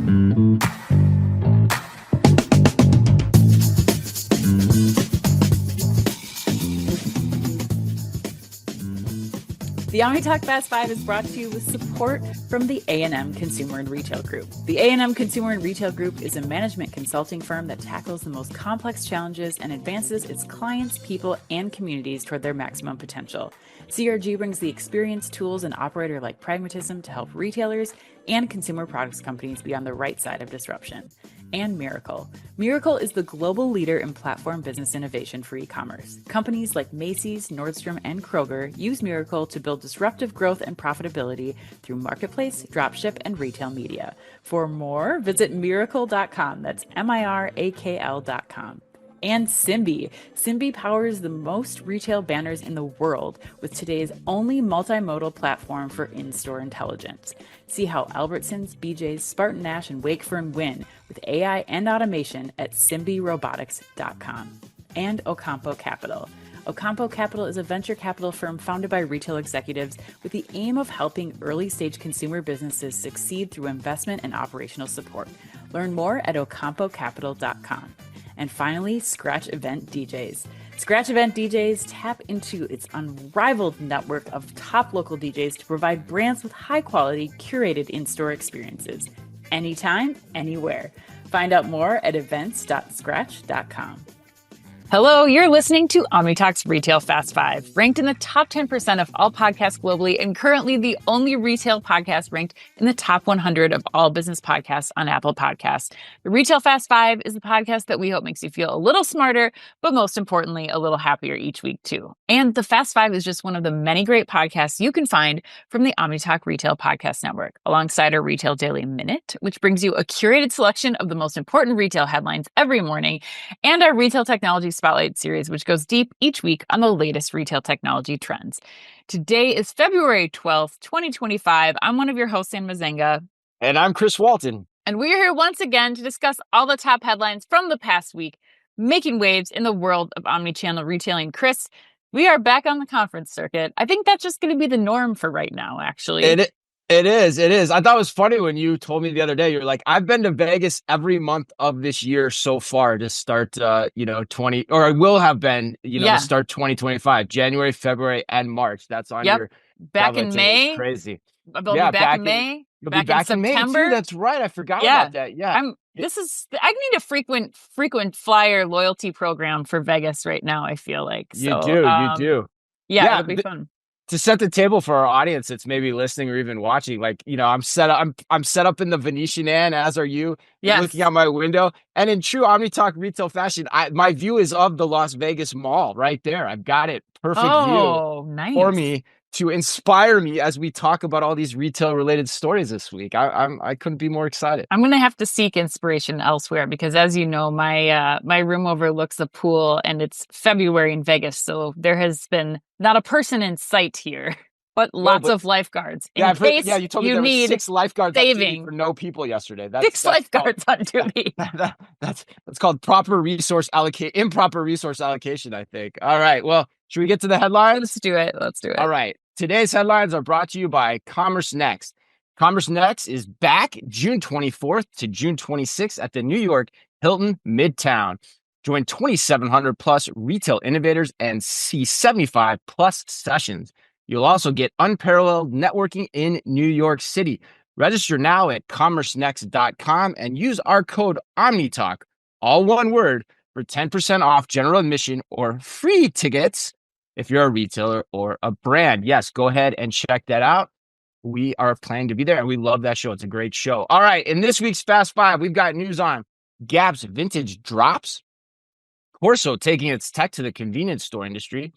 The OmniTalk Fast Five is brought to you with support from the A&M Consumer and Retail Group. The A&M Consumer and Retail Group is a management consulting firm that tackles the most complex challenges and advances its clients, people, and communities toward their maximum potential. CRG brings the experience, tools, and operator-like pragmatism to help retailers and consumer products companies be on the right side of disruption. And Miracle. Miracle is the global leader in platform business innovation for e-commerce. Companies like Macy's, Nordstrom, and Kroger use Miracle to build disruptive growth and profitability through marketplace, dropship, and retail media. For more, visit miracle.com. That's MIRAKL.com. And Simbi. Simbi powers the most retail banners in the world with today's only multimodal platform for in-store intelligence. See how Albertsons, BJ's, Spartan Nash, and Wakefern win with AI and automation at simbirobotics.com. And Ocampo Capital. Ocampo Capital is a venture capital firm founded by retail executives with the aim of helping early-stage consumer businesses succeed through investment and operational support. Learn more at ocampocapital.com. And finally, Scratch Event DJs. Scratch Event DJs tap into its unrivaled network of top local DJs to provide brands with high-quality, curated in-store experiences. Anytime, anywhere. Find out more at events.scratch.com. Hello, you're listening to OmniTalk's Retail Fast Five, ranked in the top 10% of all podcasts globally and currently the only retail podcast ranked in the top 100 of all business podcasts on Apple Podcasts. The Retail Fast Five is the podcast that we hope makes you feel a little smarter, but most importantly, a little happier each week too. And the Fast Five is just one of the many great podcasts you can find from the OmniTalk Retail Podcast Network, alongside our Retail Daily Minute, which brings you a curated selection of the most important retail headlines every morning, and our Retail Technology Spotlight series, which goes deep each week on the latest retail technology trends. Today is February 12th, 2025. I'm one of your hosts, Ann Mazenga. And I'm Chris Walton. And we're here once again to discuss all the top headlines from the past week, making waves in the world of omnichannel retailing. Chris, we are back on the conference circuit. I think that's just going to be the norm for right now, actually. It is. I thought it was funny when you told me the other day, you're like, I've been to Vegas every month of this year so far to start, 20, or I will have been, to start 2025, January, February, and March. That's on your back in May. Crazy. I'll be back in May. You'll be back in May too. That's right. I forgot about that. Yeah. I need a frequent flyer loyalty program for Vegas right now, I feel like. So, you do. Yeah, it'll be fun. To set the table for our audience that's maybe listening or even watching, I'm set up in the Venetian Inn, as are you. Yes. Looking out my window. And in true OmniTalk retail fashion, my view is of the Las Vegas Mall right there. I've got it. Perfect view nice. For me to inspire me as we talk about all these retail related stories this week. I couldn't be more excited. I'm going to have to seek inspiration elsewhere because, as you know, my room overlooks a pool and it's February in Vegas. So there has been not a person in sight here, but lots of lifeguards. You told me there were 6 lifeguards on duty for no people yesterday. That's lifeguards on duty. That's called improper resource allocation, I think. All right. Well, should we get to the headlines? Let's do it. All right. Today's headlines are brought to you by Commerce Next. Commerce Next is back June 24th to June 26th at the New York Hilton Midtown. Join 2,700 plus retail innovators and see 75 plus sessions. You'll also get unparalleled networking in New York City. Register now at commercenext.com and use our code OmniTalk, all one word, for 10% off general admission or free tickets if you're a retailer or a brand. Yes, go ahead and check that out. We are planning to be there and we love that show. It's a great show. All right. In this week's Fast Five, we've got news on Gap's vintage drops, Corso taking its tech to the convenience store industry,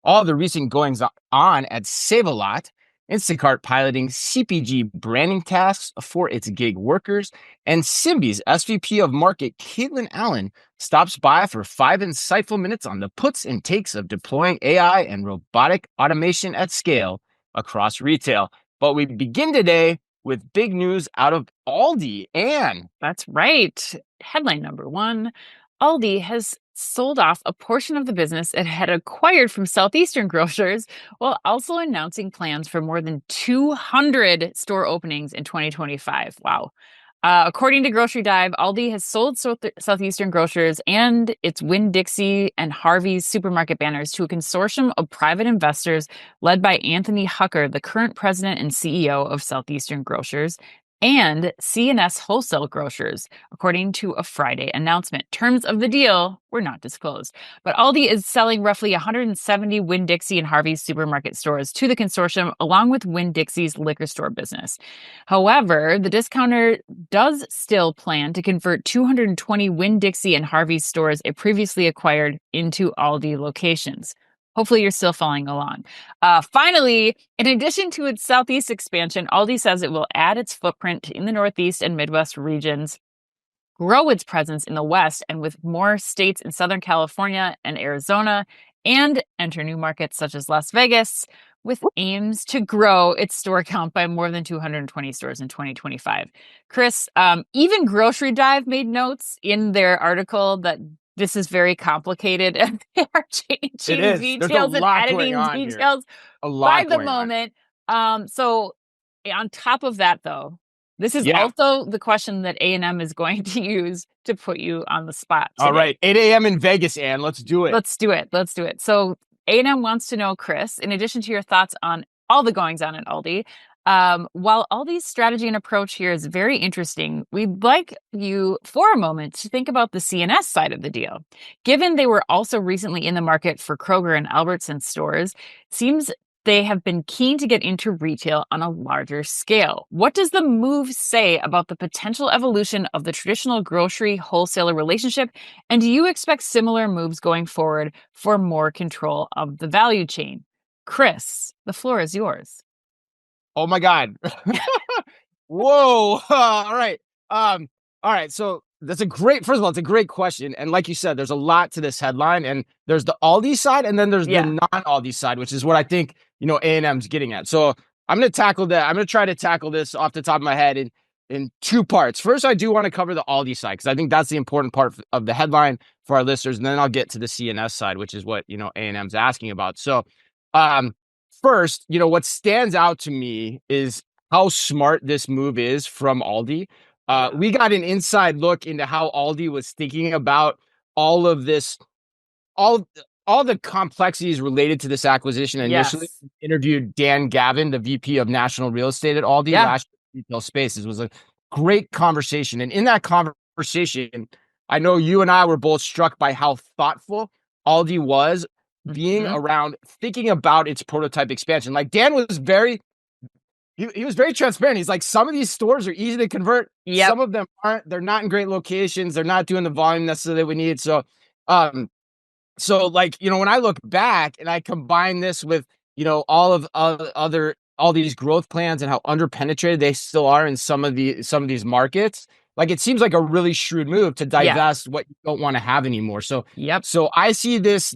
all the recent goings on at Save-A-Lot, Instacart piloting CPG branding tasks for its gig workers, and Simbi's SVP of Market, Caitlin Allen, stops by for 5 insightful minutes on the puts and takes of deploying AI and robotic automation at scale across retail. But we begin today with big news out of Aldi. Anne. That's right. Headline number 1, Aldi has sold off a portion of the business it had acquired from Southeastern grocers, while also announcing plans for more than 200 store openings in 2025. Wow. According to Grocery Dive, Aldi has sold Southeastern Grocers and its Winn-Dixie and Harvey's supermarket banners to a consortium of private investors led by Anthony Hucker, the current president and CEO of Southeastern Grocers, and C&S Wholesale Grocers, according to a Friday announcement. Terms of the deal were not disclosed. But Aldi is selling roughly 170 Winn-Dixie and Harvey's supermarket stores to the consortium, along with Winn-Dixie's liquor store business. However, the discounter does still plan to convert 220 Winn-Dixie and Harvey's stores it previously acquired into Aldi locations. Hopefully you're still following along. Finally, in addition to its Southeast expansion, Aldi says it will add its footprint in the Northeast and Midwest regions, grow its presence in the West and with more states in Southern California and Arizona, and enter new markets such as Las Vegas, with aims to grow its store count by more than 220 stores in 2025. Chris, even Grocery Dive made notes in their article that this is very complicated and they are changing details and editing details by the moment. So on top of that, though, this is also the question that A&M is going to use to put you on the spot today. All right, 8 a.m. in Vegas, Ann. Let's do it. Let's do it. So A&M wants to know, Chris, in addition to your thoughts on all the goings on at Aldi, while Aldi's strategy and approach here is very interesting, we'd like you for a moment to think about the C&S side of the deal. Given they were also recently in the market for Kroger and Albertsons stores, it seems they have been keen to get into retail on a larger scale. What does the move say about the potential evolution of the traditional grocery wholesaler relationship? And do you expect similar moves going forward for more control of the value chain? Chris, the floor is yours. Oh my God. Whoa. All right. All right. So first of all, it's a great question. And like you said, there's a lot to this headline, and there's the Aldi side, and then there's the non-Aldi side, which is what I think, A&M's getting at. So I'm going to tackle that. I'm going to try to tackle this off the top of my head in two parts. First, I do want to cover the Aldi side, because I think that's the important part of the headline for our listeners. And then I'll get to the C&S side, which is what, A&M's asking about. So, first, what stands out to me is how smart this move is from Aldi. We got an inside look into how Aldi was thinking about all of this, all the complexities related to this acquisition. Initially, interviewed Dan Gavin, the VP of National Real Estate at Aldi, last retail spaces. It was a great conversation. And in that conversation, I know you and I were both struck by how thoughtful Aldi was being around thinking about its prototype expansion. Like Dan was he was very transparent. He's like, some of these stores are easy to convert. Some of them aren't. They're not in great locations. They're not doing the volume necessarily we need. So, when I look back and I combine this with, all of all these growth plans and how underpenetrated they still are in some of these markets, like it seems like a really shrewd move to divest what you don't want to have anymore. So, so I see this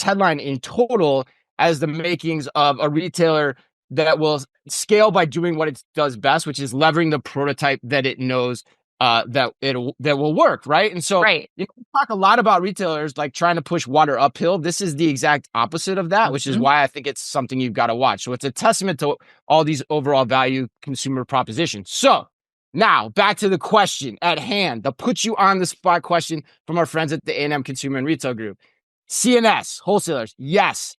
headline in total as the makings of a retailer that will scale by doing what it does best, which is leveraging the prototype that it knows that will work, right? And so we talk a lot about retailers like trying to push water uphill. This is the exact opposite of that, which is why I think it's something you've got to watch. So it's a testament to all these overall value consumer propositions. So now back to the question at hand, the put you on the spot question from our friends at the A&M Consumer and Retail Group. C&S wholesalers, yes,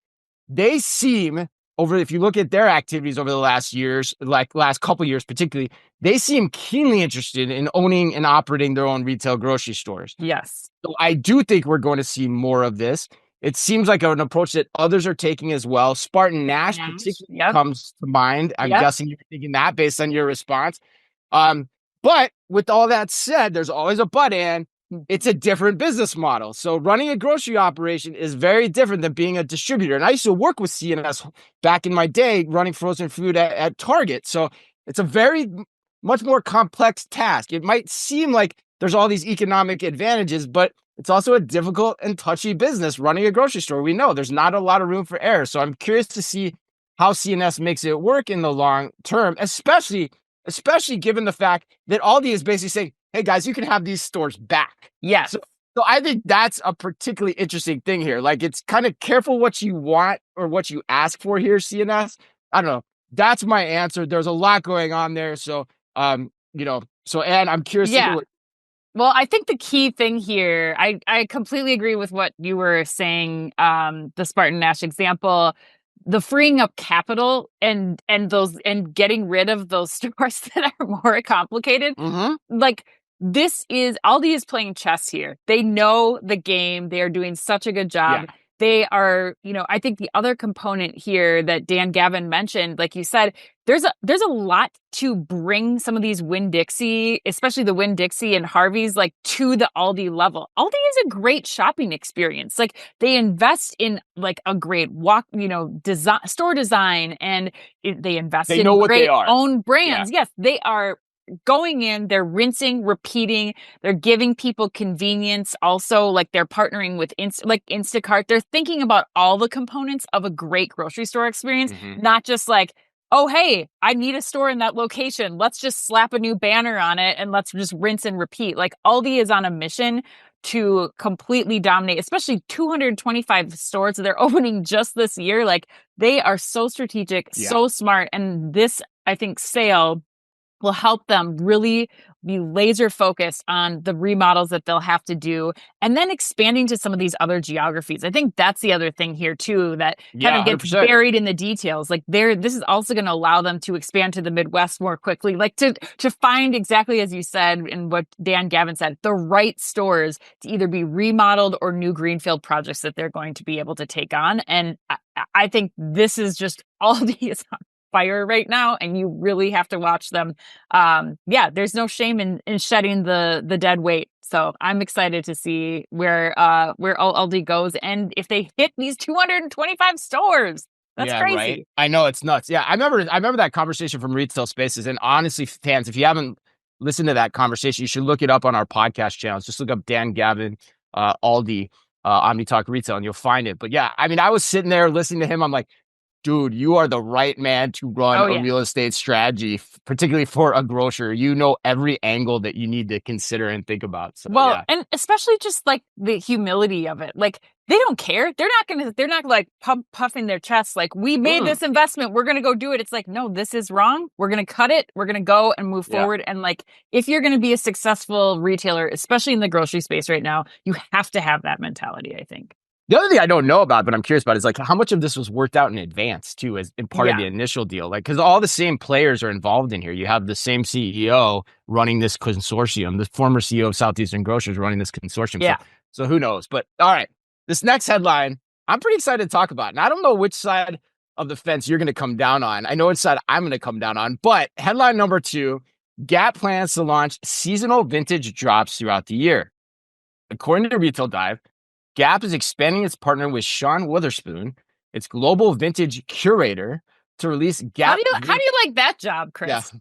they seem if you look at their activities over the last couple years particularly, they seem keenly interested in owning and operating their own retail grocery stores. Yes. So I do think we're going to see more of this. It seems like an approach that others are taking as well. Spartan Nash particularly comes to mind. I'm guessing you're thinking that based on your response. But with all that said, there's always a but, and it's a different business model. So running a grocery operation is very different than being a distributor. And I used to work with C&S back in my day running frozen food at Target. So it's a very much more complex task. It might seem like there's all these economic advantages, but it's also a difficult and touchy business running a grocery store. We know there's not a lot of room for error. So I'm curious to see how C&S makes it work in the long term, especially given the fact that Aldi is basically saying, hey guys, you can have these stores back. Yes. So I think that's a particularly interesting thing here. Like, it's kind of careful what you want or what you ask for here, C&S. I don't know. That's my answer. There's a lot going on there. So So Ann, I'm curious to hear Yeah. what. Well, I think the key thing here, I completely agree with what you were saying, the Spartan Nash example, the freeing up capital and those and getting rid of those stores that are more complicated. Mm-hmm. Like this is Aldi is playing chess here. They know the game. They are doing such a good Yeah. job. They are, I think the other component here that Dan Gavin mentioned, like you said, there's a lot to bring some of these Winn-Dixie, especially the Winn-Dixie and Harvey's, like to the Aldi level. Aldi is a great shopping experience. Like they invest in like a great design, store design, and they invest They know in what they great are. own Yeah. brands. Yes, they are going in, they're rinsing, repeating, they're giving people convenience. Also, like they're partnering with like Instacart. They're thinking about all the components of a great grocery store experience, Mm-hmm. not just like, oh, hey, I need a store in that location. Let's just slap a new banner on it and let's just rinse and repeat. Like Aldi is on a mission to completely dominate, especially 225 stores that they're opening just this year. Like they are so strategic, Yeah. so smart. And this, I think, sale will help them really be laser focused on the remodels that they'll have to do and then expanding to some of these other geographies. I think that's the other thing here too that kind Yeah. of gets 100%. buried in the details. Like this is also going to allow them to expand to the Midwest more quickly, like to find exactly as you said and what Dan Gavin said, the right stores to either be remodeled or new greenfield projects that they're going to be able to take on. And I think this is just all these fire right now and you really have to watch them. There's no shame in shedding the dead weight. So I'm excited to see where Aldi goes and if they hit these 225 stores. That's Yeah, right. crazy. I know it's nuts. Yeah, I remember that conversation from Retail Spaces. And honestly, fans, if you haven't listened to that conversation, you should look it up on our podcast channels. Just look up Dan Gavin, Aldi, Omni Talk Retail, and you'll find it. But yeah, I mean, I was sitting there listening to him. I'm like, dude, you are the right man to run Oh a yeah. real estate strategy, particularly for a grocer. You know every angle that you need to consider and think about. So Well, yeah. and especially just like the humility of it. Like they don't care. They're not like puffing their chests like we made Mm, this investment. We're going to go do it. It's like, no, this is wrong. We're going to cut it. We're going to go and move yeah. forward. And like, if you're going to be a successful retailer, especially in the grocery space right now, you have to have that mentality, I think. The other thing I don't know about, but I'm curious about, is like how much of this was worked out in advance too, as in part of Yeah. the initial deal. Like, because all the same players are involved in here. You have the same CEO running this consortium, the former CEO of Southeastern Grocers running this consortium. Yeah. So who knows? But all right, this next headline, I'm pretty excited to talk about, and I don't know which side of the fence you're going to come down on. I know which side I'm going to come down on. But headline number 2: Gap plans to launch seasonal vintage drops throughout the year. According to Retail Dive, Gap is expanding its partner with Sean Witherspoon, its global vintage curator, to release How Gap. do you like that job, Yeah. Chris?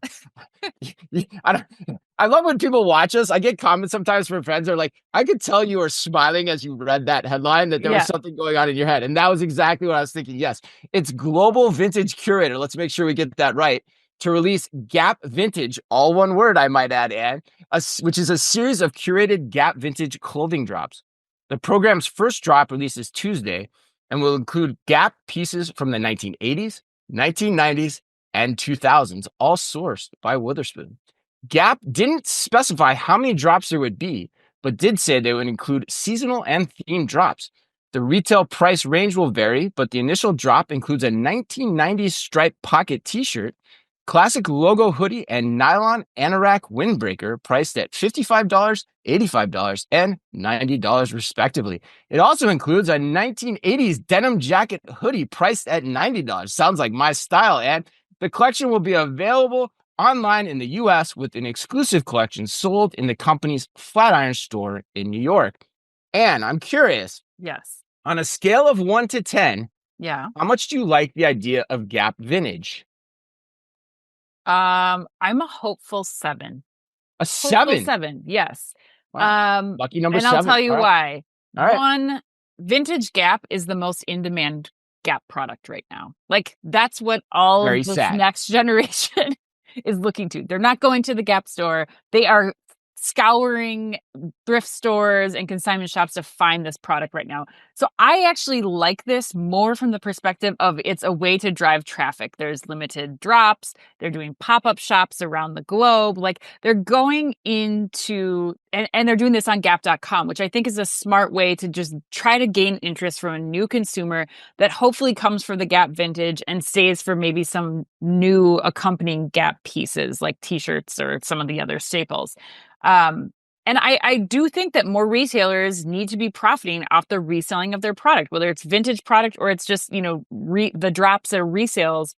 I love when people watch us. I get comments sometimes from friends. They're like, I could tell you were smiling as you read that headline, that there was Yeah. something going on in your head. And that was exactly what I was thinking. Yes, it's global vintage curator. Let's make sure we get that right. To release Gap Vintage, all one word, I might add, Ann, which is a series of curated Gap Vintage clothing drops. The program's first drop releases Tuesday and will include Gap pieces from the 1980s, 1990s, and 2000s, all sourced by Witherspoon. Gap didn't specify how many drops there would be, but did say they would include seasonal and themed drops. The retail price range will vary, but the initial drop includes a 1990s striped pocket t-shirt, classic logo hoodie, and nylon anorak windbreaker priced at $55, $85, and $90 respectively. It also includes a 1980s denim jacket hoodie priced at $90. Sounds like my style, and the collection will be available online in the US with an exclusive collection sold in the company's Flatiron store in New York. And I'm curious, Yes. on a scale of 1 to 10, Yeah. how much do you like the idea of Gap Vintage? I'm a hopeful 7. A Hopeful 7. 7. Yes. Wow. Lucky number And I'll 7. tell you All right. why. All right. One, vintage Gap is the most in-demand Gap product right now. Like that's what all Very of this sad. next generation is looking to. They're not going to the Gap store. They are scouring thrift stores and consignment shops to find this product right now. So I actually like this more from the perspective of it's a way to drive traffic. There's limited drops. They're doing pop-up shops around the globe. Like they're going into, and they're doing this on gap.com, which I think is a smart way to just try to gain interest from a new consumer that hopefully comes for the Gap vintage and stays for maybe some new accompanying Gap pieces like t-shirts or some of the other staples. And I do think that more retailers need to be profiting off the reselling of their product, whether it's vintage product or it's just, the drops or resales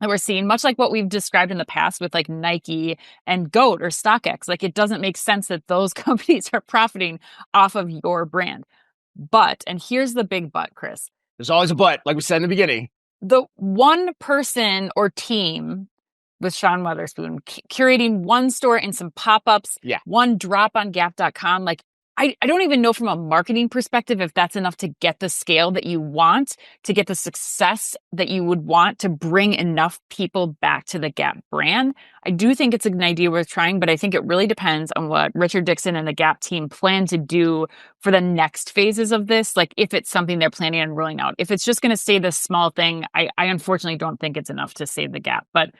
that we're seeing, much like what we've described in the past with like Nike and GOAT or StockX. Like it doesn't make sense that those companies are profiting off of your brand. But, and here's the big but, Chris. There's always a but, like we said in the beginning. The one person or team with Sean Weatherspoon curating one store and some pop-ups, one drop on gap.com. Like, I don't even know from a marketing perspective if that's enough to get the scale that you want, to get the success that you would want to bring enough people back to the Gap brand. I do think it's an idea worth trying, but I think it really depends on what Richard Dixon and the Gap team plan to do for the next phases of this. Like if it's something they're planning on rolling out. If it's just going to stay this small thing, I unfortunately don't think it's enough to save the Gap. But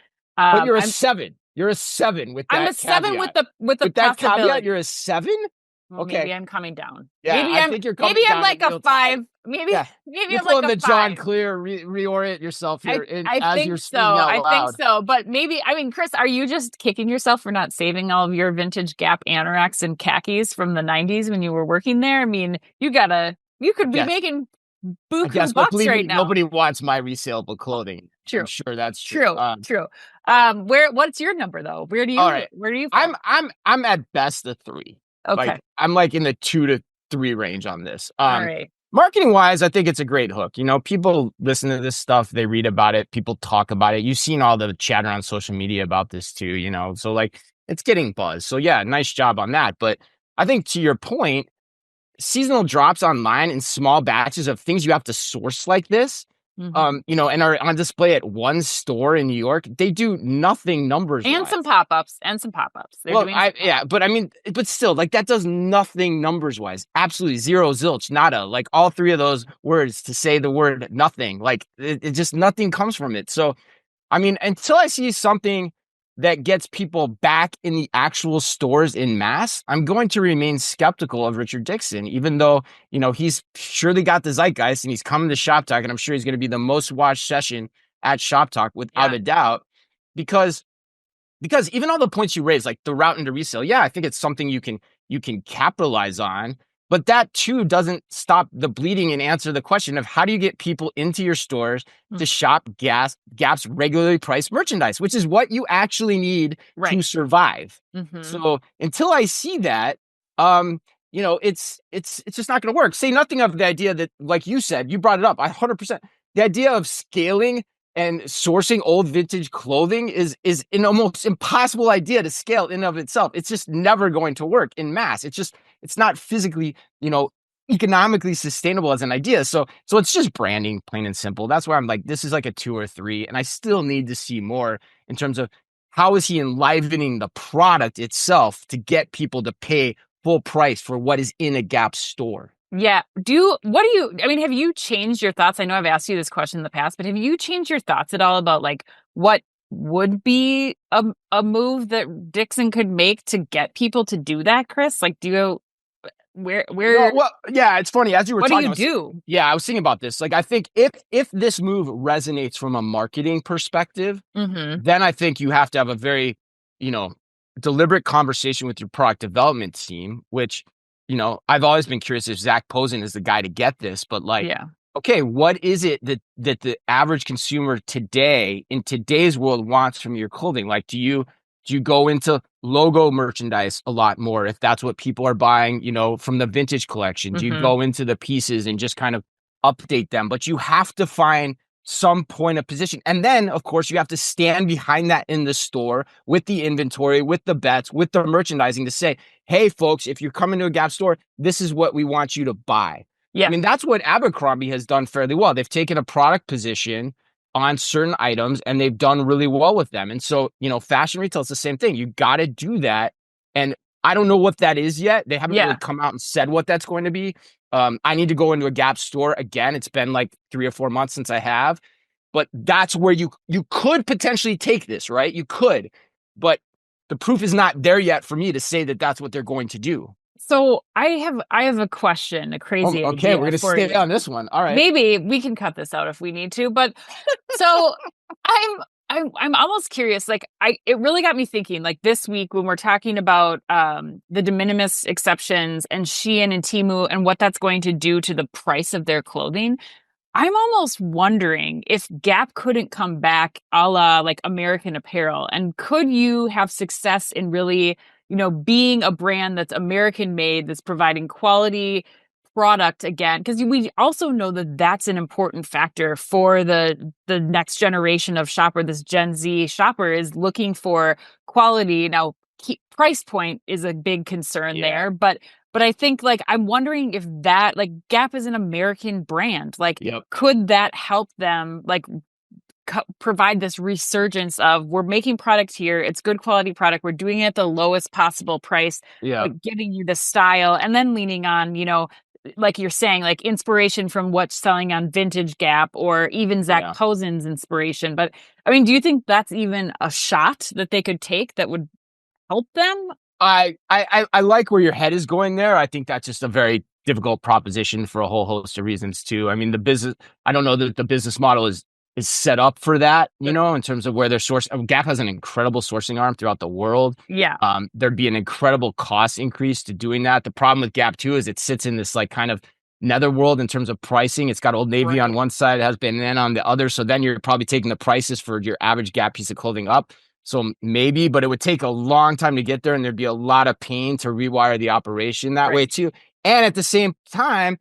you're a 7. You're a 7 with that. I'm a 7 caveat. with the that possibility. Caveat. You're a 7. Well, okay, maybe I'm coming down. Yeah, maybe I think you're coming maybe down. I'm like a 5. Maybe you're I'm like a 5. the John Clear. Reorient yourself here. I think so. I think so. But maybe, I mean, Chris, are you just kicking yourself for not saving all of your vintage Gap anoraks and khakis from the 90s when you were working there? I mean, you could be making buku bucks right now. Nobody wants my resaleable clothing. True. I'm sure that's true. True. What's your number though? Where do you fall? I'm at best a 3. Okay. Like, I'm like in the 2 to 3 range on this. All right. Marketing wise, I think it's a great hook. People listen to this stuff, they read about it, people talk about it. You've seen all the chatter on social media about this too, so like it's getting buzz. So yeah, nice job on that. But I think to your point, seasonal drops online in small batches of things you have to source like this, and are on display at one store in New York, they do nothing numbers and some pop-ups. But still, like that does nothing numbers wise. Absolutely zero, zilch, nada. Like all 3 of those words to say the word nothing, like it just nothing comes from it. So, I mean, until I see something that gets people back in the actual stores in mass, I'm going to remain skeptical of Richard Dixon, even though, he's surely got the zeitgeist and he's coming to Shop Talk, and I'm sure he's going to be the most watched session at Shop Talk without a doubt, because even all the points you raised, like the route into resale, I think it's something you can capitalize on. But that too doesn't stop the bleeding and answer the question of how do you get people into your stores to shop Gap's regularly priced merchandise, which is what you actually need to survive. Mm-hmm. So until I see that, it's just not going to work. Say nothing of the idea that, like you said, you brought it up, 100%. The idea of scaling and sourcing old vintage clothing is an almost impossible idea to scale in and of itself. It's just never going to work in mass. It's not physically, economically sustainable as an idea. So it's just branding, plain and simple. That's why I'm like, this is like a 2 or 3. And I still need to see more in terms of how is he enlivening the product itself to get people to pay full price for what is in a Gap store. Yeah. Have you changed your thoughts? I know I've asked you this question in the past, but have you changed your thoughts at all about like what would be a move that Dixon could make to get people to do that, Chris? Like, do you, where? Well, yeah, it's funny. As you were talking, what do you do? Yeah, I was thinking about this. Like, I think if this move resonates from a marketing perspective, then I think you have to have a very, deliberate conversation with your product development team, which, I've always been curious if Zach Posen is the guy to get this, but okay, what is it that the average consumer today in today's world wants from your clothing? Like, do you go into logo merchandise a lot more if that's what people are buying, from the vintage collection? Do you go into the pieces and just kind of update them? But you have to find some point of position. And then, of course, you have to stand behind that in the store with the inventory, with the bets, with the merchandising to say, hey, folks, if you're coming to a Gap store, this is what we want you to buy. Yeah. I mean, that's what Abercrombie has done fairly well. They've taken a product position on certain items and they've done really well with them. And so, fashion retail is the same thing. You got to do that. And I don't know what that is yet. They haven't really Yeah. come out and said what that's going to be. I need to go into a Gap store again. It's been like 3 or 4 months since I have, but that's where you could potentially take this, right? You could, but the proof is not there yet for me to say that that's what they're going to do. So I have a question, a Oh, crazy okay, we're idea gonna for stay you. on this one. All right. Maybe we can cut this out if we need to, but so I'm I'm almost curious. Like it really got me thinking. Like this week when we're talking about the de minimis exceptions and Shein and Temu and what that's going to do to the price of their clothing. I'm almost wondering if Gap couldn't come back a la like American Apparel. And could you have success in really, being a brand that's American made, that's providing quality product again? Because we also know that that's an important factor for the next generation of shopper. This Gen Z shopper is looking for quality. Now, price point is a big concern Yeah. there, but I think like I'm wondering if that like Gap is an American brand. Like, Yep. could that help them like provide this resurgence of we're making product here, it's good quality product, we're doing it at the lowest possible price, Yeah. but giving you the style and then leaning on, like you're saying, like inspiration from what's selling on Vintage Gap or even Zach Yeah. Posen's inspiration. But I mean, do you think that's even a shot that they could take that would help them? I like where your head is going there. I think that's just a very difficult proposition for a whole host of reasons too. I mean, I don't know that the business model is set up for that, in terms of where they're sourcing. Gap has an incredible sourcing arm throughout the world. Yeah. There'd be an incredible cost increase to doing that. The problem with Gap too is it sits in this like kind of netherworld in terms of pricing. It's got Old Navy on Right. one side, it has Banana on the other. So then you're probably taking the prices for your average Gap piece of clothing up. So maybe, but it would take a long time to get there, and there'd be a lot of pain to rewire the operation that way Right. too. And at the same time,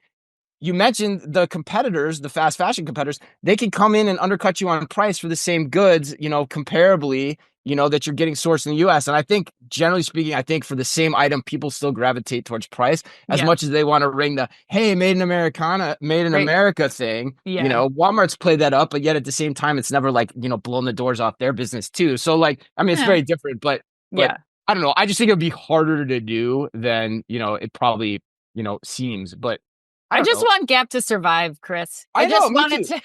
you mentioned the competitors, the fast fashion competitors, they could come in and undercut you on price for the same goods, comparably, that you're getting sourced in the US. And I think, generally speaking, I think for the same item, people still gravitate towards price as Yeah. much as they want to ring the, hey, made in Right. America thing. Yeah. Walmart's played that up, but yet at the same time, it's never like, blowing the doors off their business too. So like, I mean, it's Yeah. very different, but Yeah. I don't know. I just think it'd be harder to do than, it probably, seems, but I I don't just know. want Gap to survive, Chris. I I know, just me want it too. to.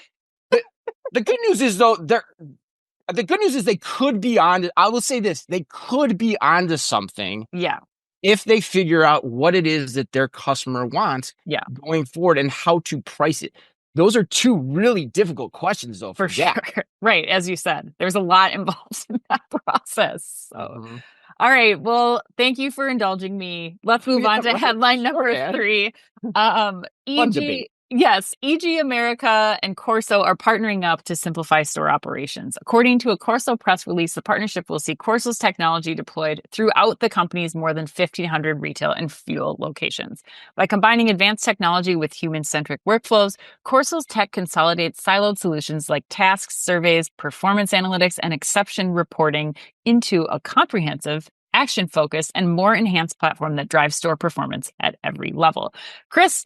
The, the good news is though, the good news is they could be on. I will say this: they could be onto something Yeah. if they figure out what it is that their customer wants Yeah. going forward and how to price it. Those are two really difficult questions though For for sure. Gap. Right. As you said, there's a lot involved in that process. So, Mhm. all right. Well, thank you for indulging me. Let's move Yeah, on to right. headline Sure, number man. 3. Fun debate. Yes, EG America and Corso are partnering up to simplify store operations. According to a Corso press release, the partnership will see Corso's technology deployed throughout the company's more than 1,500 retail and fuel locations. By combining advanced technology with human-centric workflows, Corso's tech consolidates siloed solutions like tasks, surveys, performance analytics, and exception reporting into a comprehensive, action-focused, and more enhanced platform that drives store performance at every level. Chris,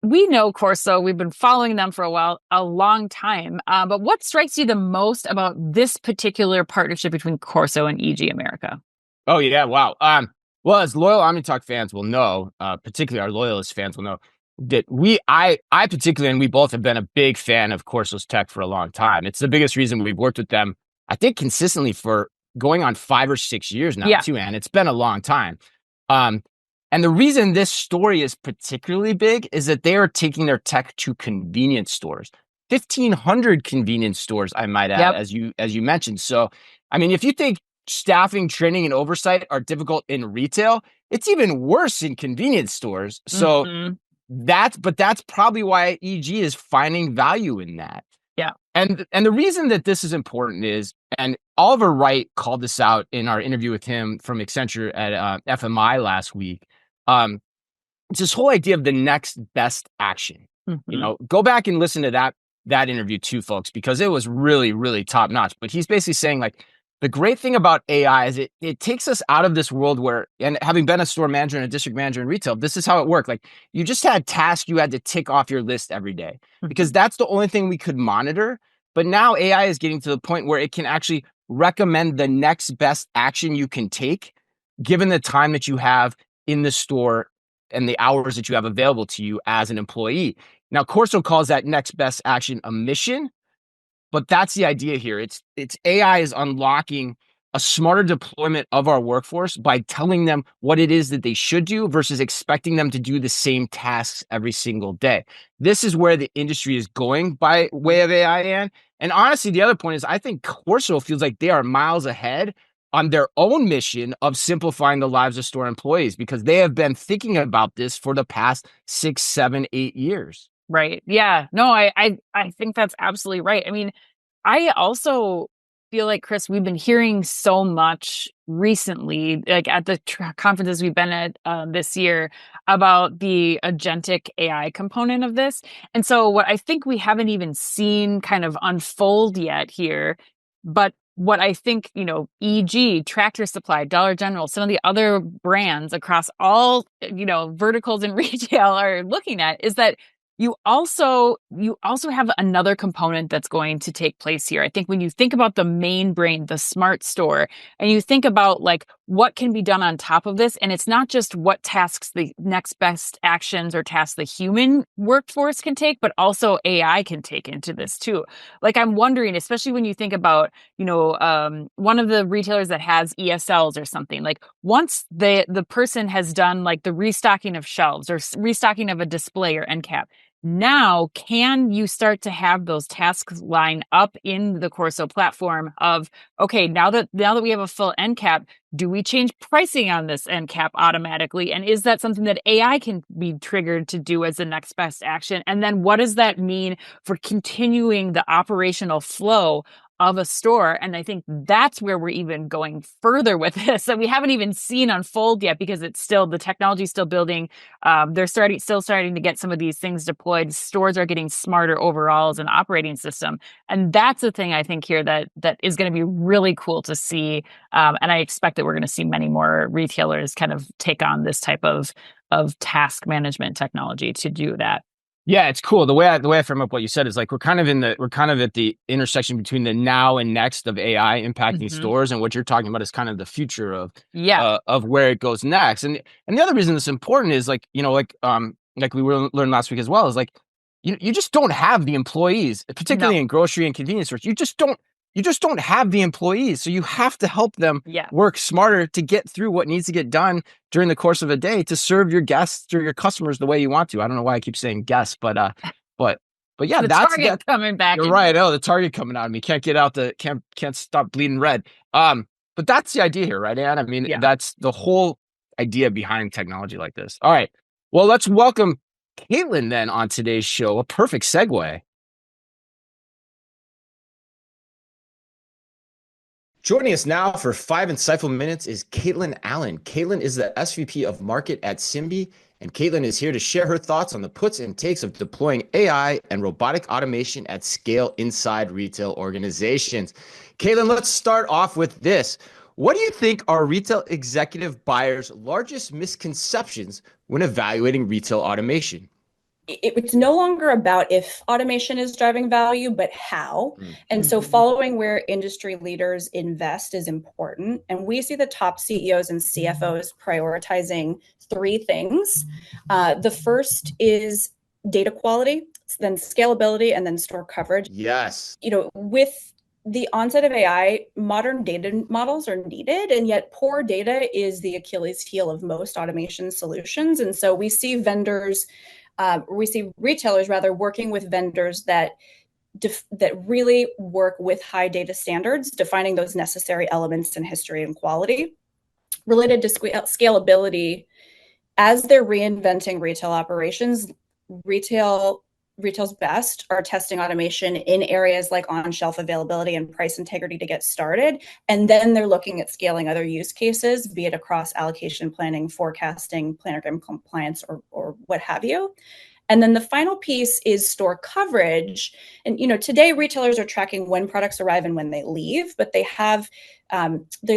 we know Corso. We've been following them for a long time. But what strikes you the most about this particular partnership between Corso and EG America? Oh yeah, wow. Well, as loyal OmniTalk fans will know, particularly our loyalist fans will know that I particularly, and we both have been a big fan of Corso's tech for a long time. It's the biggest reason we've worked with them, I think, consistently for going on 5 or 6 years now, Yeah. too, and it's been a long time. Um, and the reason this story is particularly big is that they are taking their tech to convenience stores. 1,500 convenience stores, I might add, Yep. as you mentioned. So, I mean, if you think staffing, training, and oversight are difficult in retail, it's even worse in convenience stores. So Hmm. that's probably why EG is finding value in that. Yeah. And the reason that this is important is, and Oliver Wright called this out in our interview with him from Accenture at FMI last week. It's this whole idea of the next best action. Hmm. Go back and listen to that interview too, folks, because it was really, really top notch. But he's basically saying like the great thing about AI is it takes us out of this world where, and having been a store manager and a district manager in retail, this is how it worked. Like you just had tasks you had to tick off your list every day because Hmm. that's the only thing we could monitor. But now AI is getting to the point where it can actually recommend the next best action you can take given the time that you have in the store and the hours that you have available to you as an employee. Now, Corso calls that next best action a mission, but that's the idea here. It's AI is unlocking a smarter deployment of our workforce by telling them what it is that they should do versus expecting them to do the same tasks every single day. This is where the industry is going by way of AI, and honestly, the other point is I think Corso feels like they are miles ahead on their own mission of simplifying the lives of store employees because they have been thinking about this for the past 6, 7, 8 years. Right. Yeah. No, I think that's absolutely right. I mean, I also feel like, Chris, we've been hearing so much recently, like at the conferences we've been at this year, about the agentic AI component of this. And so, what I think we haven't even seen kind of unfold yet here, but what I think, e.g., Tractor Supply, Dollar General, some of the other brands across all, verticals in retail are looking at is that you also have another component that's going to take place here. I think when you think about the main brain, the smart store, and you think about like what can be done on top of this, and it's not just what tasks the next best actions or tasks the human workforce can take, but also AI can take into this too. Like I'm wondering, especially when you think about, one of the retailers that has ESLs or something, like once the person has done like the restocking of shelves or restocking of a display or end cap, now, can you start to have those tasks line up in the Corso platform of, okay, now that we have a full end cap, do we change pricing on this end cap automatically? And is that something that AI can be triggered to do as the next best action? And then what does that mean for continuing the operational flow of a store? And I think that's where we're even going further with this. So we haven't even seen unfold yet because the technology's still building. They're still starting to get some of these things deployed. Stores are getting smarter overall as an operating system. And that's the thing I think here that is going to be really cool to see. And I expect that we're going to see many more retailers kind of take on this type of task management technology to do that. Yeah, it's cool. The way I frame up what you said is like we're kind of at the intersection between the now and next of AI impacting Mhm. stores, and what you're talking about is kind of the future Yeah. of where it goes next. And the other reason it's important is like we learned last week as well is like you just don't have the employees, particularly No. in grocery and convenience stores. You just don't have the employees, so you have to help them Yeah. work smarter to get through what needs to get done during the course of a day to serve your guests or your customers the way you want to. I don't know why I keep saying guests, but yeah, The that's target that. coming back You're in. right. Oh, the target coming out of me. Can't stop bleeding red. But that's the idea here, right, Ann? I mean, Yeah. that's the whole idea behind technology like this. All right. Well, let's welcome Caitlin then on today's show. A perfect segue. Joining us now for 5 insightful minutes is Caitlin Allen. Caitlin is the SVP of Market at Simbi, and Caitlin is here to share her thoughts on the puts and takes of deploying AI and robotic automation at scale inside retail organizations. Caitlin, let's start off with this. What do you think are retail executive buyers' largest misconceptions when evaluating retail automation? It's no longer about if automation is driving value, but how. And so Mhm. following where industry leaders invest is important. And we see the top CEOs and CFOs prioritizing three things. The first is data quality, then scalability, and then store coverage. Yes. With the onset of AI, modern data models are needed, and yet poor data is the Achilles heel of most automation solutions. And so we see retailers rather working with vendors that really work with high data standards, defining those necessary elements in history and quality. Related to scalability, as they're reinventing retail operations, retail's best are testing automation in areas like on-shelf availability and price integrity to get started. And then they're looking at scaling other use cases, be it across allocation planning, forecasting, planogram compliance, or what have you. And then the final piece is store coverage. And today retailers are tracking when products arrive and when they leave, but they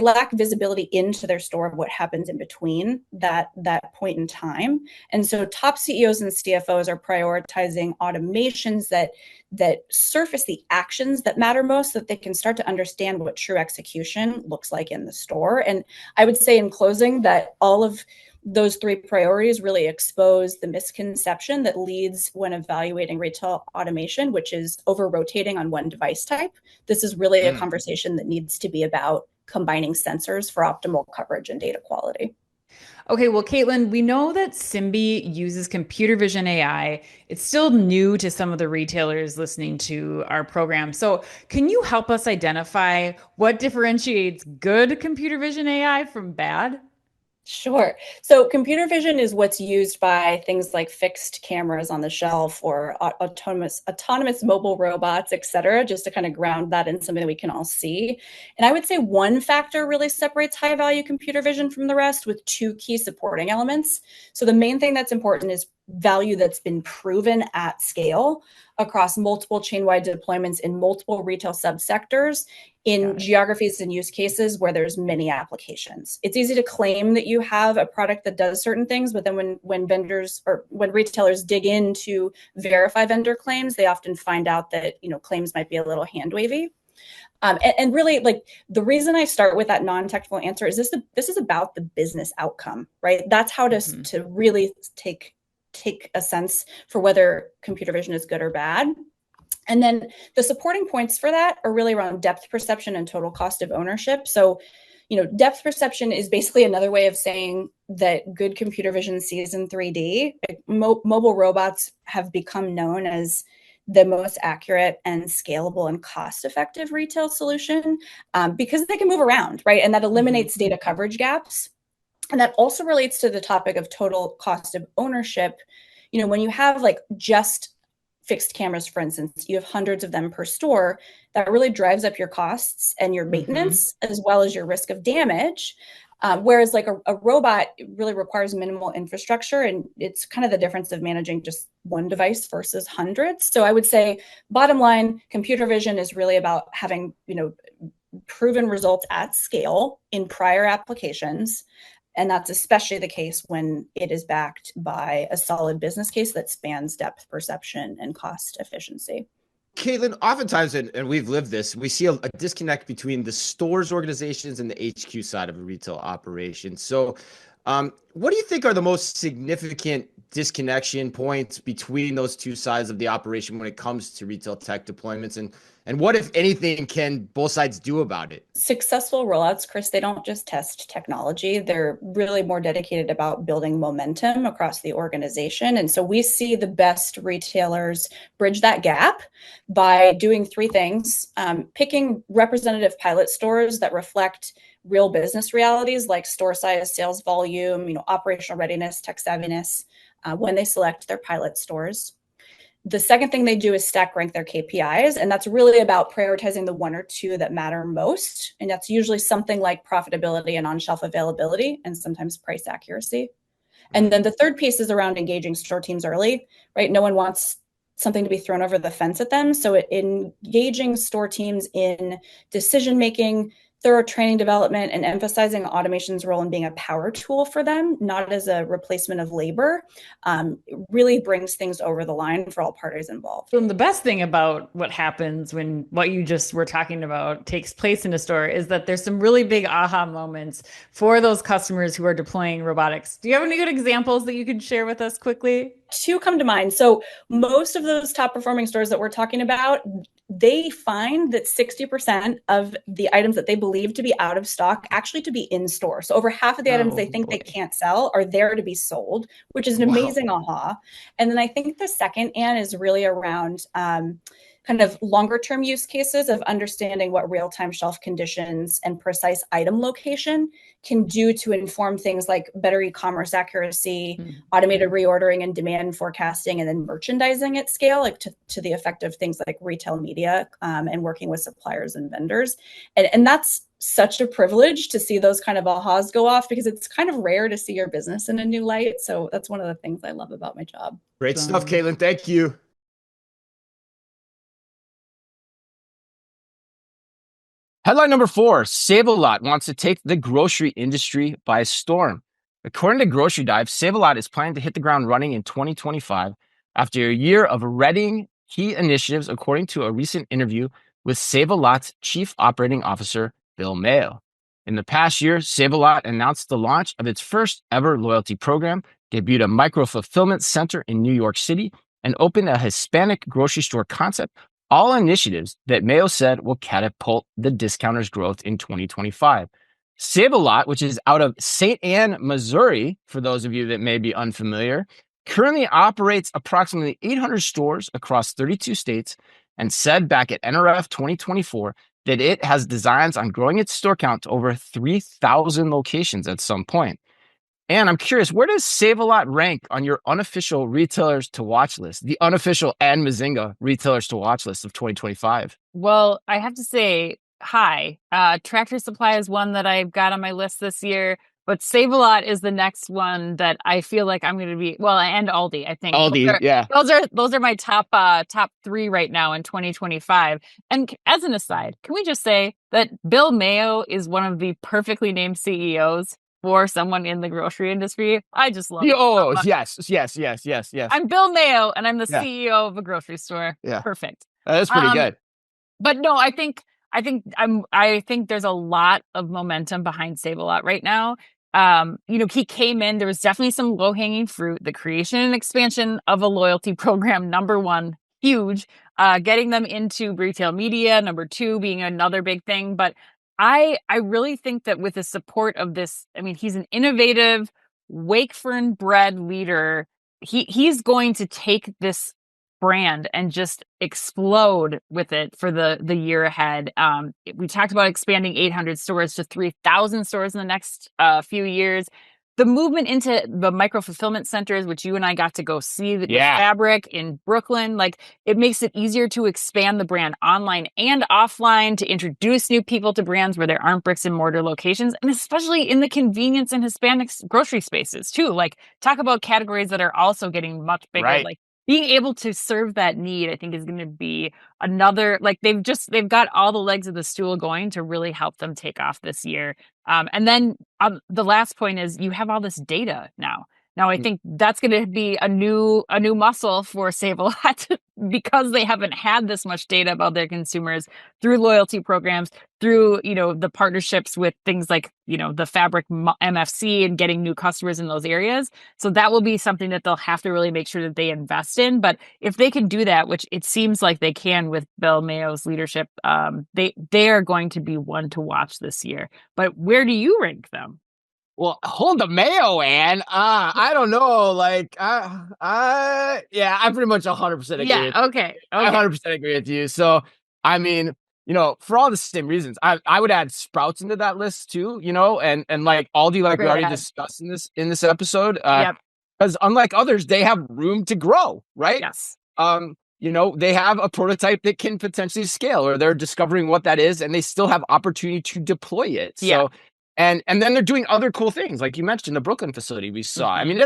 lack visibility into their store of what happens in between that point in time. And so top CEOs and CFOs are prioritizing automations that surface the actions that matter most, so that they can start to understand what true execution looks like in the store. And I would say in closing that all of those three priorities really expose the misconception that leads when evaluating retail automation, which is over rotating on one device type. This is really a conversation that needs to be about combining sensors for optimal coverage and data quality. Okay, well, Caitlin, we know that Symbi uses computer vision AI. It's still new to some of the retailers listening to our program. So, can you help us identify what differentiates good computer vision AI from bad? Sure. So computer vision is what's used by things like fixed cameras on the shelf or autonomous mobile robots, et cetera, just to kind of ground that in something that we can all see. And I would say one factor really separates high value computer vision from the rest, with two key supporting elements. So the main thing that's important is value that's been proven at scale across multiple chain-wide deployments in multiple retail subsectors in geographies and use cases where there's many applications. It's easy to claim that you have a product that does certain things, but then when vendors or when retailers dig in to verify vendor claims, they often find out that claims might be a little hand wavy. And really, like, the reason I start with that non-technical answer is this is about the business outcome, right? That's how to really take a sense for whether computer vision is good or bad. And then the supporting points for that are really around depth perception and total cost of ownership. So, depth perception is basically another way of saying that good computer vision sees in 3D. Mobile robots have become known as the most accurate and scalable and cost-effective retail solution because they can move around, right? And that eliminates data coverage gaps. And that also relates to the topic of total cost of ownership. When you have like just fixed cameras, for instance, you have hundreds of them per store, that really drives up your costs and your maintenance as well as your risk of damage. Whereas like a robot really requires minimal infrastructure, and it's kind of the difference of managing just one device versus hundreds. So I would say bottom line, computer vision is really about having, proven results at scale in prior applications. And that's especially the case when it is backed by a solid business case that spans depth perception and cost efficiency. Caitlin, oftentimes, and we've lived this, we see a disconnect between the stores organizations and the HQ side of a retail operation. So what do you think are the most significant disconnection points between those two sides of the operation when it comes to retail tech deployments? And what, if anything, can both sides do about it? Successful rollouts, Chris, they don't just test technology. They're really more dedicated about building momentum across the organization. And so we see the best retailers bridge that gap by doing three things: picking representative pilot stores that reflect real business realities like store size, sales volume, operational readiness, tech savviness when they select their pilot stores. The second thing they do is stack rank their KPIs, and that's really about prioritizing the one or two that matter most. And that's usually something like profitability and on-shelf availability, and sometimes price accuracy. And then the third piece is around engaging store teams early, right? No one wants something to be thrown over the fence at them. So engaging store teams in decision-making, thorough training development, and emphasizing automation's role in being a power tool for them, not as a replacement of labor, really brings things over the line for all parties involved. And the best thing about what happens when what you just were talking about takes place in a store is that there's some really big aha moments for those customers who are deploying robotics. Do you have any good examples that you could share with us quickly? Two come to mind. So most of those top performing stores that we're talking about, they find that 60% of the items that they believe to be out of stock actually to be in store. So over half of the items they think they can't sell are there to be sold, which is an amazing aha. And then I think the second, Anne, is really around kind of longer term use cases of understanding what real-time shelf conditions and precise item location can do to inform things like better e-commerce accuracy, automated reordering and demand forecasting, and then merchandising at scale, like to the effect of things like retail media, and working with suppliers and vendors. And that's such a privilege to see those kind of ahas go off, because it's kind of rare to see your business in a new light. So that's one of the things I love about my job. Great stuff, Caitlin. Thank you. Headline number 4, Save-A-Lot wants to take the grocery industry by storm. According to Grocery Dive, Save-A-Lot is planning to hit the ground running in 2025 after a year of readying key initiatives, according to a recent interview with Save-A-Lot's Chief Operating Officer, Bill Mayo. In the past year, Save-A-Lot announced the launch of its first ever loyalty program, debuted a micro-fulfillment center in New York City, and opened a Hispanic grocery store concept. All initiatives that Mayo said will catapult the discounters' growth in 2025. Save-A-Lot, which is out of St. Anne, Missouri, for those of you that may be unfamiliar, currently operates approximately 800 stores across 32 states and said back at NRF 2024 that it has designs on growing its store count to over 3,000 locations at some point. And I'm curious, where does Save-A-Lot rank on your unofficial retailers to watch list, the unofficial and Mazinga retailers to watch list of 2025? Well, I have to say, hi. Tractor Supply is one that I've got on my list this year, but Save-A-Lot is the next one that I feel like I'm going to be, well, and Aldi, I think. Aldi, yeah. Those are my top 3 right now in 2025. And as an aside, can we just say that Bill Mayo is one of the perfectly named CEOs for someone in the grocery industry? I just love it. Oh, yes. I'm Bill Mayo, and I'm the CEO of a grocery store. Yeah. Perfect. That's pretty good. But no, I think there's a lot of momentum behind Save-A-Lot right now. He came in, there was definitely some low-hanging fruit. The creation and expansion of a loyalty program, number 1, huge. Getting them into retail media, number 2, being another big thing. But I really think that with the support of this, I mean, he's an innovative Wakefern bred leader. He's going to take this brand and just explode with it for the year ahead. We talked about expanding 800 stores to 3,000 stores in the next few years. The movement into the micro-fulfillment centers, which you and I got to go see with Fabric in Brooklyn, like, it makes it easier to expand the brand online and offline, to introduce new people to brands where there aren't bricks and mortar locations, and especially in the convenience and Hispanic grocery spaces too. Like, talk about categories that are also getting much bigger. Right. Like, being able to serve that need, I think, is going to be another, like, they've got all the legs of the stool going to really help them take off this year. And then the last point is, you have all this data now. Now, I think that's going to be a new muscle for Save-A-Lot because they haven't had this much data about their consumers through loyalty programs, through, the partnerships with things like, the Fabric MFC and getting new customers in those areas. So that will be something that they'll have to really make sure that they invest in. But if they can do that, which it seems like they can with Bill Mayo's leadership, they are going to be one to watch this year. But where do you rank them? Well, hold the Mayo, Ann. I don't know. Like, I pretty much 100% agree. Yeah, okay. I 100% agree with you. So, I mean, for all the same reasons, I would add Sprouts into that list too, and like Aldi, like we already discussed in this episode. Because unlike others, they have room to grow, right? Yes. They have a prototype that can potentially scale, or they're discovering what that is, and they still have opportunity to deploy it. So, and then they're doing other cool things, like you mentioned, the Brooklyn facility we saw. I mean,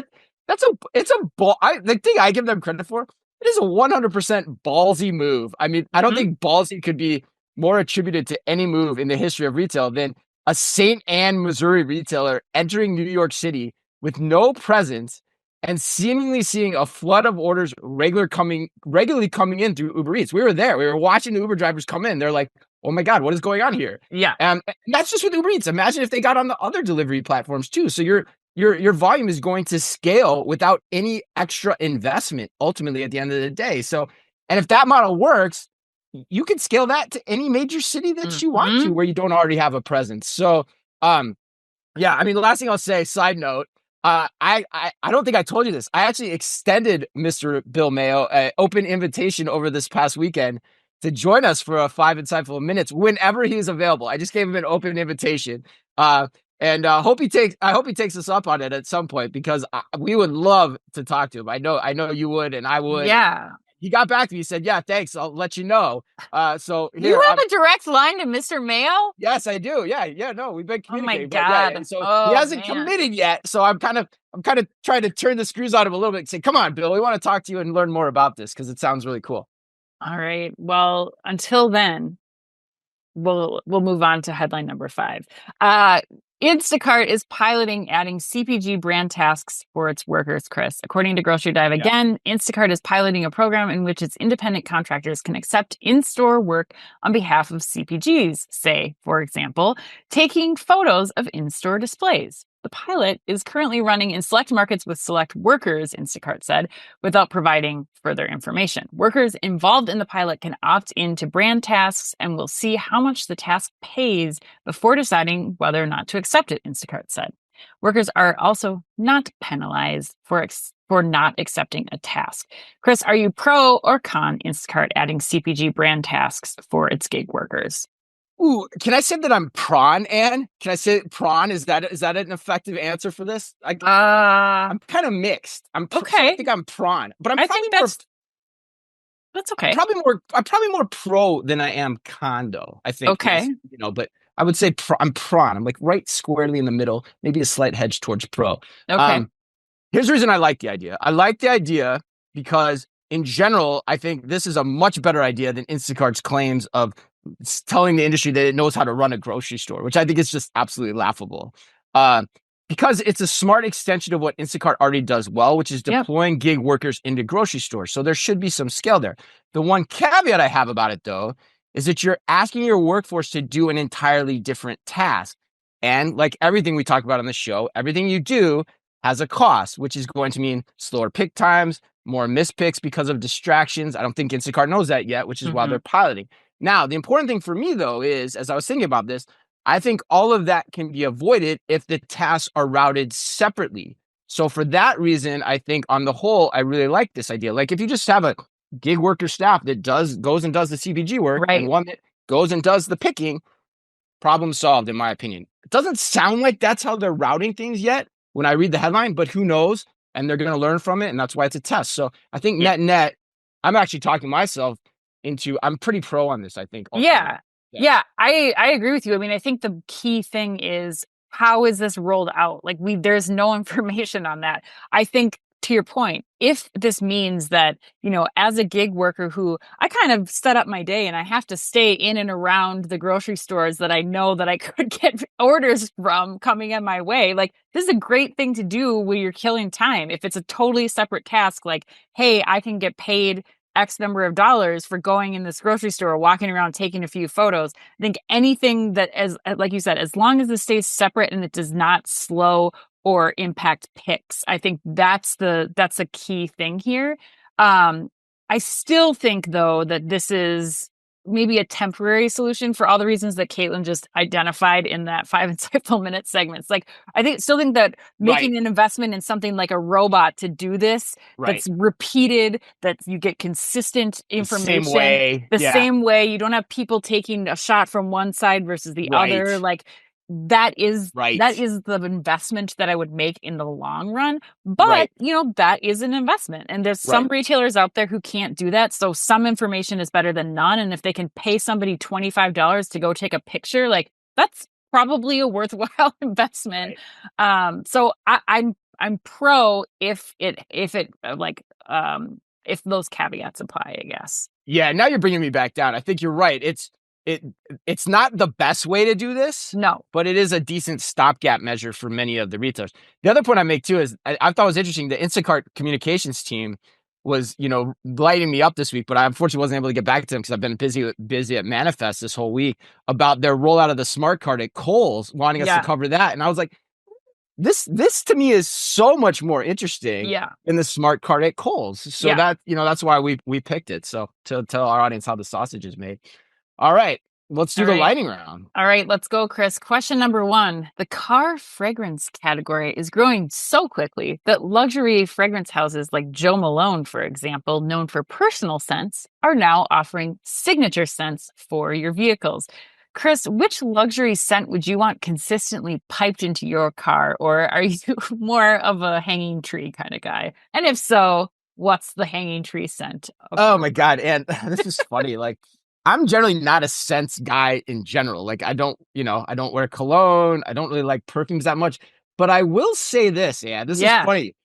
it's a ball. The thing I give them credit for, it is a 100% ballsy move. I mean, I don't think ballsy could be more attributed to any move in the history of retail than a St. Anne, Missouri retailer entering New York City with no presence and seemingly seeing a flood of orders regularly coming in through Uber Eats. We were there. We were watching the Uber drivers come in. They're like, oh my God, what is going on here? Yeah. And that's just with Uber Eats. Imagine if they got on the other delivery platforms too. So your volume is going to scale without any extra investment ultimately at the end of the day. So, and if that model works, you can scale that to any major city that you want to, where you don't already have a presence. So, I mean, the last thing I'll say, side note, I don't think I told you this. I actually extended Mr. Bill Mayo an open invitation over this past weekend to join us for 5 insightful minutes whenever he is available. I just gave him an open invitation. And I hope he takes us up on it at some point, because we would love to talk to him. I know you would, and I would. Yeah. He got back to me. He said, "Yeah, thanks. I'll let you know." So you have a direct line to Mr. Mayo? Yes, I do. Yeah. No, we've been communicating. Oh my God. Yeah, and so he hasn't committed yet. So I'm kind of trying to turn the screws on him a little bit and say, "Come on, Bill, we want to talk to you and learn more about this because it sounds really cool." All right. Well, until then, we'll move on to headline number 5. Instacart is piloting adding CPG brand tasks for its workers, Chris. According to Grocery Dive, again, Instacart is piloting a program in which its independent contractors can accept in-store work on behalf of CPGs, say, for example, taking photos of in-store displays. The pilot is currently running in select markets with select workers, Instacart said, without providing further information. Workers involved in the pilot can opt into brand tasks and will see how much the task pays before deciding whether or not to accept it, Instacart said. Workers are also not penalized for not accepting a task. Chris, are you pro or con Instacart adding CPG brand tasks for its gig workers? Ooh, can I say that I'm prawn, Anne? Can I say prawn? Is that an effective answer for this? I'm kind of mixed. Okay. I think I'm prawn, but I think that's okay. I'm probably more pro than I am condo. I think. Okay. But I would say I'm prawn. I'm like right squarely in the middle. Maybe a slight hedge towards pro. Okay. Here's the reason I like the idea. I like the idea because in general, I think this is a much better idea than Instacart's claims of telling the industry that it knows how to run a grocery store, which I think is just absolutely laughable. Because it's a smart extension of what Instacart already does well, which is deploying gig workers into grocery stores. So there should be some scale there. The one caveat I have about it, though, is that you're asking your workforce to do an entirely different task. And like everything we talk about on the show, everything you do has a cost, which is going to mean slower pick times, more missed picks because of distractions. I don't think Instacart knows that yet, which is why they're piloting. Now, the important thing for me, though, is as I was thinking about this, I think all of that can be avoided if the tasks are routed separately. So for that reason, I think on the whole, I really like this idea. Like if you just have a gig worker staff that goes and does the CPG work and one that goes and does the picking, problem solved, in my opinion. It doesn't sound like that's how they're routing things yet when I read the headline, but who knows? And they're going to learn from it. And that's why it's a test. So I think net, I'm actually talking myself into, I'm pretty pro on this, I think. Yeah, I agree with you. I mean, I think the key thing is, how is this rolled out? Like there's no information on that. I think to your point, if this means that, as a gig worker who I kind of set up my day and I have to stay in and around the grocery stores that I know that I could get orders from coming in my way, like this is a great thing to do when you're killing time. If it's a totally separate task, like, hey, I can get paid X number of dollars for going in this grocery store, walking around, taking a few photos. I think anything that, as like you said, as long as it stays separate and it does not slow or impact picks, I think that's a key thing here. I still think, though, that this is maybe a temporary solution for all the reasons that Caitlin just identified in that 5 insightful minute segments. Like, still think that making an investment in something like a robot to do this, that's repeated, that you get consistent information same way. You don't have people taking a shot from one side versus the other. Like, that is the investment that I would make in the long run. But, that is an investment. And there's some retailers out there who can't do that. So some information is better than none. And if they can pay somebody $25 to go take a picture, like that's probably a worthwhile investment. So I'm pro if those caveats apply, I guess. Yeah. Now you're bringing me back down. I think you're right. It's not the best way to do this. No. But it is a decent stopgap measure for many of the retailers. The other point I make too is I thought it was interesting. The Instacart communications team was, lighting me up this week, but I unfortunately wasn't able to get back to them because I've been busy at Manifest this whole week about their rollout of the smart card at Kohl's, wanting us to cover that. And I was like, this to me is so much more interesting than the smart card at Kohl's. So that, that's why we picked it. So to tell our audience how the sausage is made. All right. let's do All the right. lightning round. All right, let's go, Chris. Question number 1. The car fragrance category is growing so quickly that luxury fragrance houses like Joe Malone, for example, known for personal scents, are now offering signature scents for your vehicles. Chris, which luxury scent would you want consistently piped into your car? Or are you more of a hanging tree kind of guy? And if so, what's the hanging tree scent? Oh my God. And this is funny. Like, I'm generally not a scents guy in general. Like, I don't wear cologne. I don't really like perfumes that much. But I will say this, this is funny.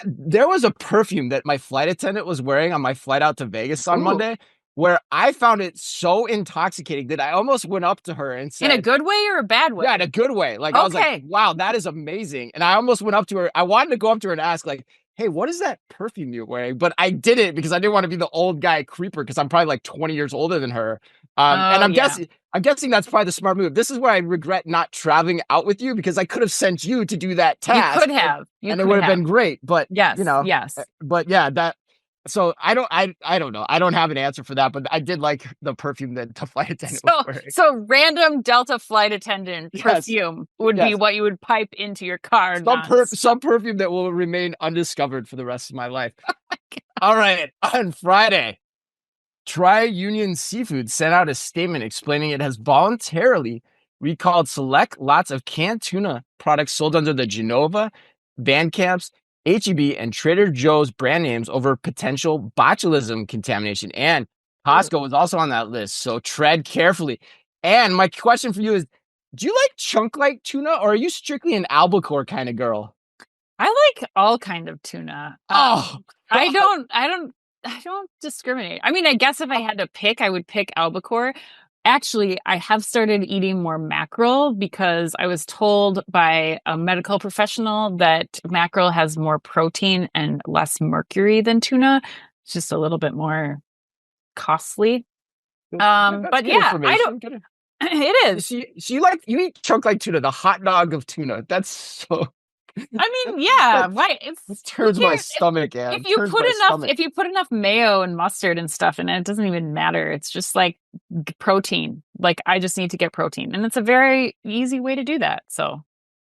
There was a perfume that my flight attendant was wearing on my flight out to Vegas on Monday, where I found it so intoxicating that I almost went up to her and said, in a good way or a bad way? Yeah, in a good way. Like, I was like, wow, that is amazing. And I almost went up to her. I wanted to go up to her and ask, like, hey, what is that perfume you're wearing? But I didn't because I didn't want to be the old guy creeper because I'm probably like 20 years older than her. And I'm guessing that's probably the smart move. This is where I regret not traveling out with you because I could have sent you to do that task. You could have. And it would have been great. But yes. But yeah, so I don't know. I don't have an answer for that, but I did like the perfume that the flight attendant was wearing. So random Delta flight attendant perfume would be what you would pipe into your car. Some perfume that will remain undiscovered for the rest of my life. All right. On Friday, Tri-Union Seafood sent out a statement explaining it has voluntarily recalled select lots of canned tuna products sold under the Genova, Van Camp's, H-E-B, and Trader Joe's brand names over potential botulism contamination. And Costco was also on that list, so tread carefully. And my question for you is, do you like chunk-like tuna, or are you strictly an albacore kind of girl? I like all kind of tuna. I don't discriminate. I mean, I guess if I had to pick, I would pick albacore. Actually, I have started eating more mackerel because I was told by a medical professional that mackerel has more protein and less mercury than tuna. It's just a little bit more costly. But yeah, I don't. It is. You eat chunk like tuna, the hot dog of tuna. That's so. I mean, yeah, right. It turns my stomach. If you put enough mayo and mustard and stuff in it, it doesn't even matter. It's just like protein. Like, I just need to get protein, and it's a very easy way to do that. So,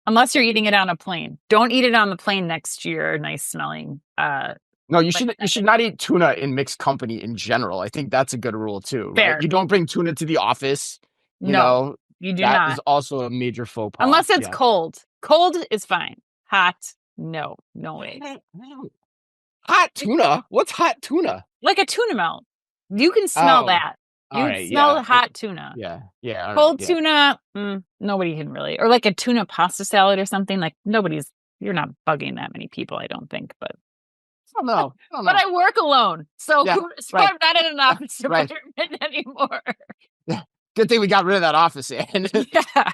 unless you're eating it on a plane, don't eat it on the plane next to your nice smelling. No, you should not eat tuna in mixed company in general. I think that's a good rule too. Fair. Right? You don't bring tuna to the office. You do not. That is also a major faux pas. Unless it's cold. Cold is fine. Hot, no way. Hot tuna? What's hot tuna? Like a tuna melt. You can smell that. You can smell the hot tuna. Yeah. Cold tuna, nobody can really. Or like a tuna pasta salad or something. Like, you're not bugging that many people, I don't think. But I don't know. But I work alone, so I'm not in an office environment anymore. Yeah. Good thing we got rid of that office, Ann. Yeah.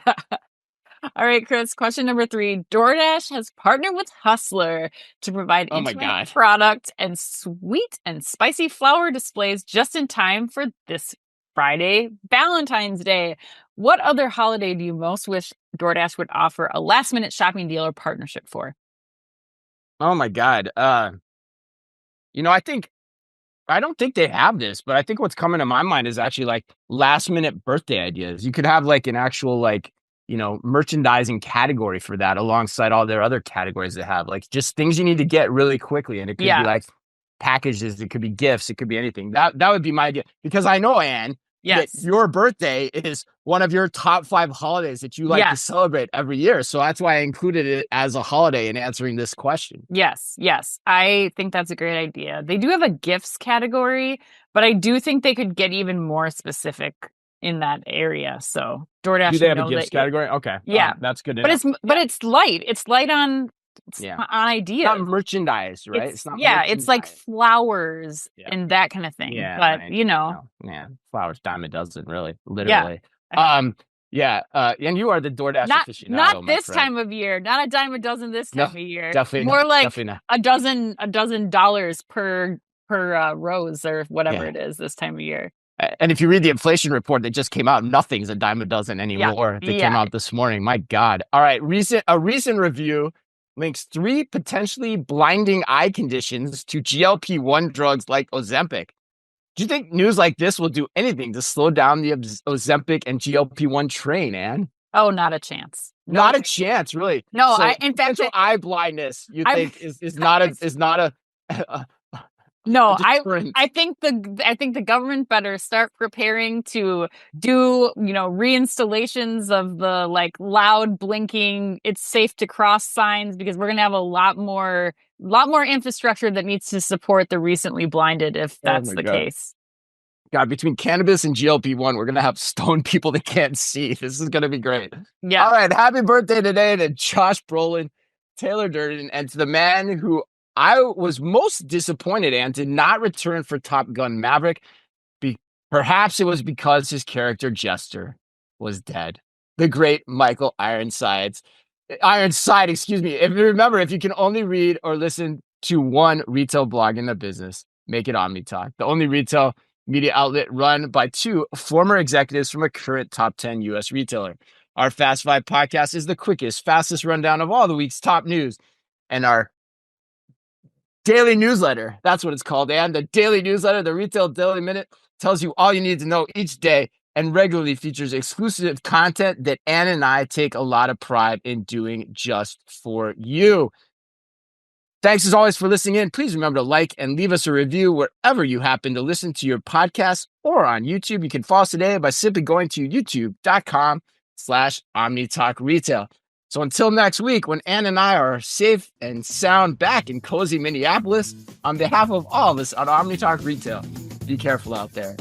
All right, Chris, question number 3. DoorDash has partnered with Hustler to provide intimate product and sweet and spicy flower displays just in time for this Friday, Valentine's Day. What other holiday do you most wish DoorDash would offer a last-minute shopping deal or partnership for? Oh, my God. I don't think they have this, but I think what's coming to my mind is actually like last-minute birthday ideas. You could have like an actual merchandising category for that alongside all their other categories they have, like just things you need to get really quickly. And it could be like packages, it could be gifts, it could be anything. That would be my idea, because I know, Ann, that your birthday is one of your top 5 holidays that you like to celebrate every year. So that's why I included it as a holiday in answering this question. Yes. I think that's a great idea. They do have a gifts category, but I do think they could get even more specific in that area. So DoorDash, do they have a gifts category? Okay. Yeah. That's good. But it's light. It's light on ideas. It's not merchandise, right? It's not it's like flowers and that kind of thing. Yeah. But flowers, dime a dozen, really, literally. And you are the DoorDash aficionado. Not this time of year. Not a dime a dozen this time of year. Definitely more not, like a dozen dollars per rose or whatever it is this time of year. And if you read the inflation report that just came out, nothing's a dime a dozen anymore. That came out this morning. My God. All right. A recent review links 3 potentially blinding eye conditions to GLP-1 drugs like Ozempic. Do you think news like this will do anything to slow down the Ozempic and GLP-1 train, Anne? Oh, not a chance. Not a chance, really. No, So in fact, potential eye blindness, you think is not a no, deterrent. I think the government better start preparing to do, reinstallations of the like loud blinking "it's safe to cross" signs, because we're gonna have a lot more infrastructure that needs to support the recently blinded if that's the case. God, between cannabis and GLP-1, we're gonna have stoned people that can't see. This is gonna be great. Yeah. All right, happy birthday today to Josh Brolin, Taylor Durden, and to the man who I was most disappointed and did not return for Top Gun Maverick. Perhaps it was because his character Jester was dead. The great Michael Ironside, excuse me. If you remember, if you can only read or listen to one retail blog in the business, make it OmniTalk, the only retail media outlet run by two former executives from a current top 10 U.S. retailer. Our Fast Five podcast is the quickest, fastest rundown of all the week's top news. And our daily newsletter, that's what it's called, and the daily newsletter, the Retail Daily Minute, tells you all you need to know each day and regularly features exclusive content that Ann and I take a lot of pride in doing just for you. Thanks as always for listening in. Please remember to like and leave us a review wherever you happen to listen to your podcast or on YouTube. You can follow us today by simply going to youtube.com/OmniTalkRetail. So until next week, when Ann and I are safe and sound back in cozy Minneapolis, on behalf of all of us on OmniTalk Retail, be careful out there.